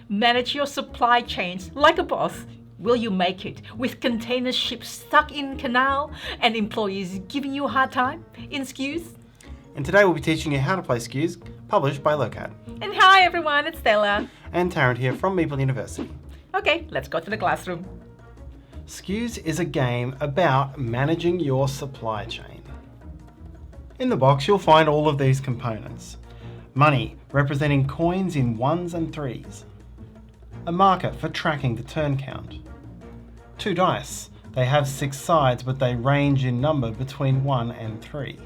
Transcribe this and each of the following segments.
Manage your supply chains like a boss. Will you make it with container ships stuck in canal and employees giving you a hard time in Skuz? And today we'll be teaching you how to play Skuz, published by Lokad. And hi everyone, it's Stella. And Tarrant here from Meeple University. Okay, let's go to the classroom. Skuz is a game about managing your supply chain. In the box you'll find all of these components. Money, representing coins in 1s and 3s. A marker for tracking the turn count. 2 dice. They have 6 sides but they range in number between 1 and 3.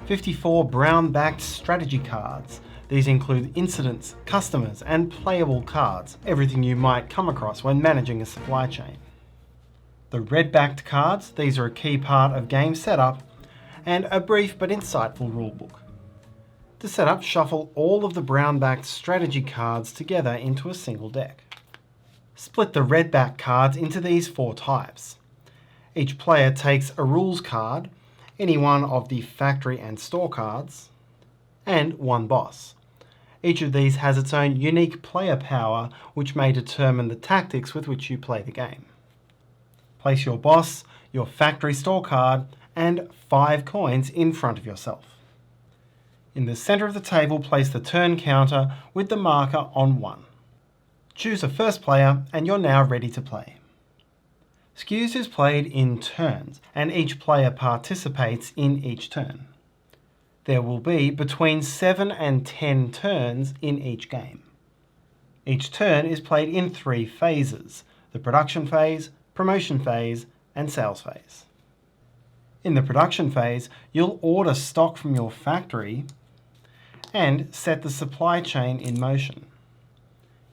54 brown-backed strategy cards. These include incidents, customers and playable cards, everything you might come across when managing a supply chain. The red-backed cards, these are a key part of game setup, and a brief but insightful rulebook. To set up, shuffle all of the brown-backed strategy cards together into a single deck. Split the red-backed cards into these 4 types. Each player takes a rules card, any one of the factory and store cards, and 1 boss. Each of these has its own unique player power which may determine the tactics with which you play the game. Place your boss, your factory store card, and 5 coins in front of yourself. In the centre of the table, place the turn counter with the marker on 1. Choose a first player and you're now ready to play. Skuz is played in turns and each player participates in each turn. There will be between 7 and 10 turns in each game. Each turn is played in 3 phases: the production phase, promotion phase, and sales phase. In the production phase, you'll order stock from your factory and set the supply chain in motion.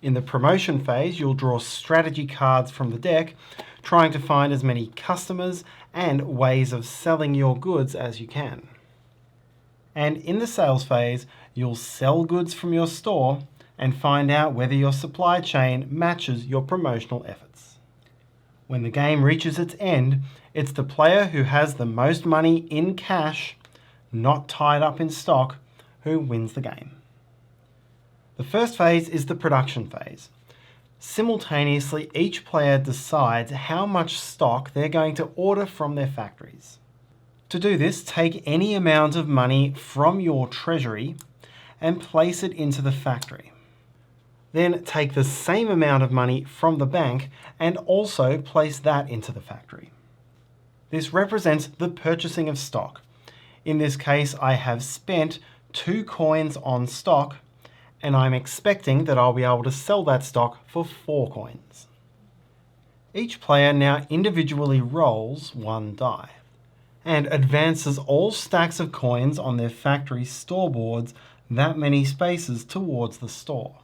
In the promotion phase, you'll draw strategy cards from the deck, trying to find as many customers and ways of selling your goods as you can. And in the sales phase, you'll sell goods from your store and find out whether your supply chain matches your promotional efforts. When the game reaches its end, it's the player who has the most money in cash, not tied up in stock, who wins the game. The first phase is the production phase. Simultaneously, each player decides how much stock they're going to order from their factories. To do this, take any amount of money from your treasury and place it into the factory. Then take the same amount of money from the bank and also place that into the factory. This represents the purchasing of stock. In this case, I have spent 2 coins on stock, and I'm expecting that I'll be able to sell that stock for 4 coins. Each player now individually rolls 1 die and advances all stacks of coins on their factory store boards that many spaces towards the store.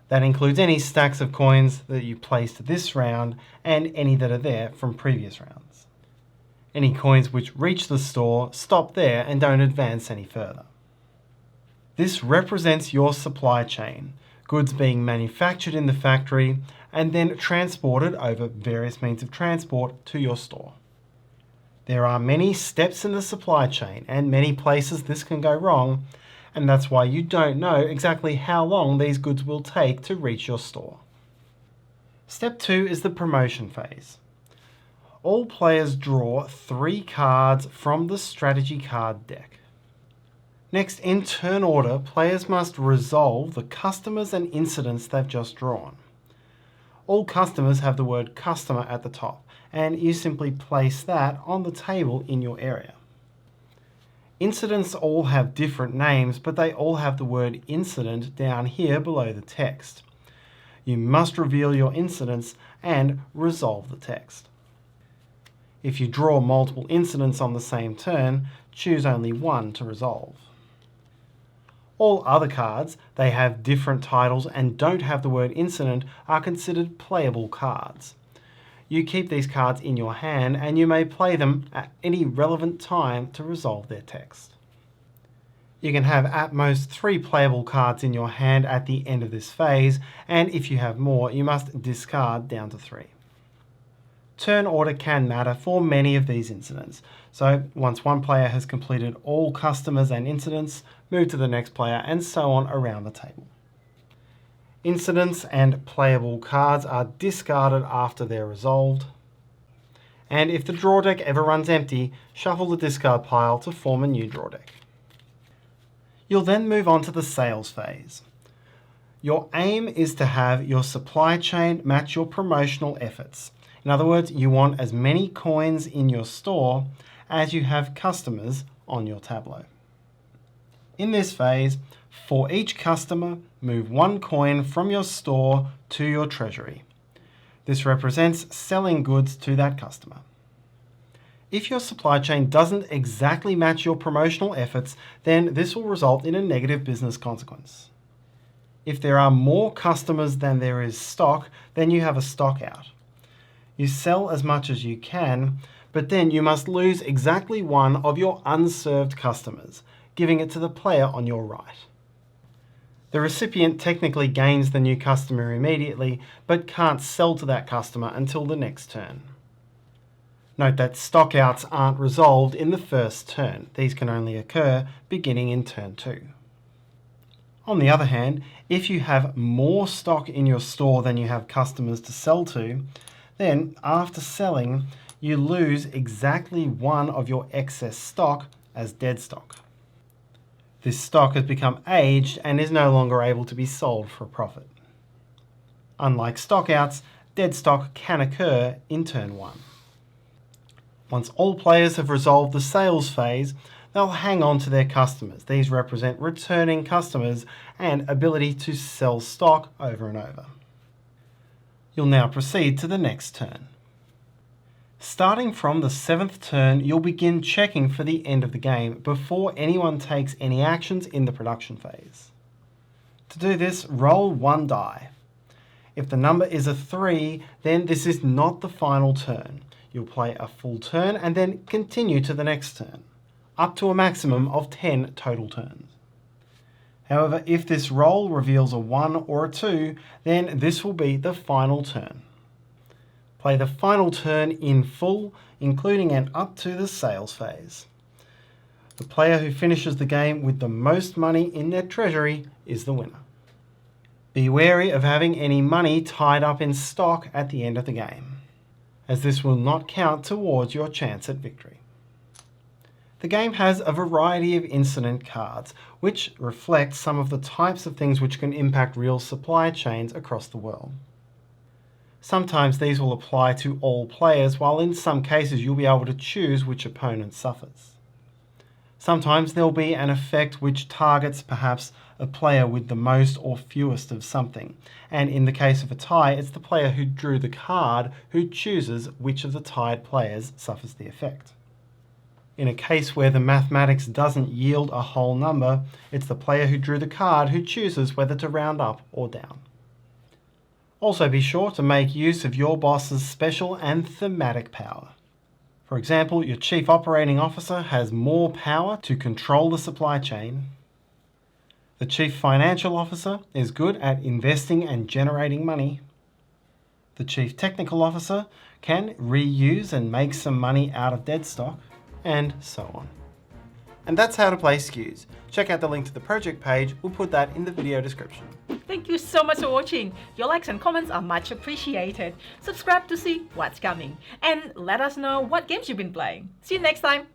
That includes any stacks of coins that you placed this round and any that are there from previous rounds. Any coins which reach the store stop there and don't advance any further. This represents your supply chain, goods being manufactured in the factory and then transported over various means of transport to your store. There are many steps in the supply chain and many places this can go wrong, and that's why you don't know exactly how long these goods will take to reach your store. Step 2 is the promotion phase. All players draw 3 cards from the strategy card deck. Next, in turn order, players must resolve the customers and incidents they've just drawn. All customers have the word customer at the top, and you simply place that on the table in your area. Incidents all have different names, but they all have the word incident down here below the text. You must reveal your incidents and resolve the text. If you draw multiple incidents on the same turn, choose only 1 to resolve. All other cards, they have different titles and don't have the word incident, are considered playable cards. You keep these cards in your hand and you may play them at any relevant time to resolve their text. You can have at most 3 playable cards in your hand at the end of this phase, and if you have more, you must discard down to 3. Turn order can matter for many of these incidents. So once one player has completed all customers and incidents, move to the next player and so on around the table. Incidents and playable cards are discarded after they're resolved. And if the draw deck ever runs empty, shuffle the discard pile to form a new draw deck. You'll then move on to the sales phase. Your aim is to have your supply chain match your promotional efforts. In other words, you want as many coins in your store as you have customers on your tableau. In this phase, for each customer, move 1 coin from your store to your treasury. This represents selling goods to that customer. If your supply chain doesn't exactly match your promotional efforts, then this will result in a negative business consequence. If there are more customers than there is stock, then you have a stock out. You sell as much as you can, but then you must lose exactly 1 of your unserved customers, giving it to the player on your right. The recipient technically gains the new customer immediately, but can't sell to that customer until the next turn. Note that stockouts aren't resolved in the first turn. These can only occur beginning in turn 2. On the other hand, if you have more stock in your store than you have customers to sell to, then after selling, you lose exactly 1 of your excess stock as dead stock. This stock has become aged and is no longer able to be sold for a profit. Unlike stockouts, dead stock can occur in turn 1. Once all players have resolved the sales phase, they'll hang on to their customers. These represent returning customers and ability to sell stock over and over. You'll now proceed to the next turn. Starting from the 7th turn, you'll begin checking for the end of the game before anyone takes any actions in the production phase. To do this, roll 1 die. If the number is a 3, then this is not the final turn. You'll play a full turn and then continue to the next turn, up to a maximum of 10 total turns. However, if this roll reveals a 1 or a 2, then this will be the final turn. Play the final turn in full, including and up to the sales phase. The player who finishes the game with the most money in their treasury is the winner. Be wary of having any money tied up in stock at the end of the game, as this will not count towards your chance at victory. The game has a variety of incident cards, which reflect some of the types of things which can impact real supply chains across the world. Sometimes these will apply to all players, while in some cases you'll be able to choose which opponent suffers. Sometimes there'll be an effect which targets perhaps a player with the most or fewest of something, and in the case of a tie, it's the player who drew the card who chooses which of the tied players suffers the effect. In a case where the mathematics doesn't yield a whole number, it's the player who drew the card who chooses whether to round up or down. Also be sure to make use of your boss's special and thematic power. For example, your Chief Operating Officer has more power to control the supply chain. The Chief Financial Officer is good at investing and generating money. The Chief Technical Officer can reuse and make some money out of dead stock, and so on. And that's how to play Skuz. Check out the link to the project page, we'll put that in the video description. Thank you so much for watching. Your likes and comments are much appreciated. Subscribe to see what's coming. And let us know what games you've been playing. See you next time.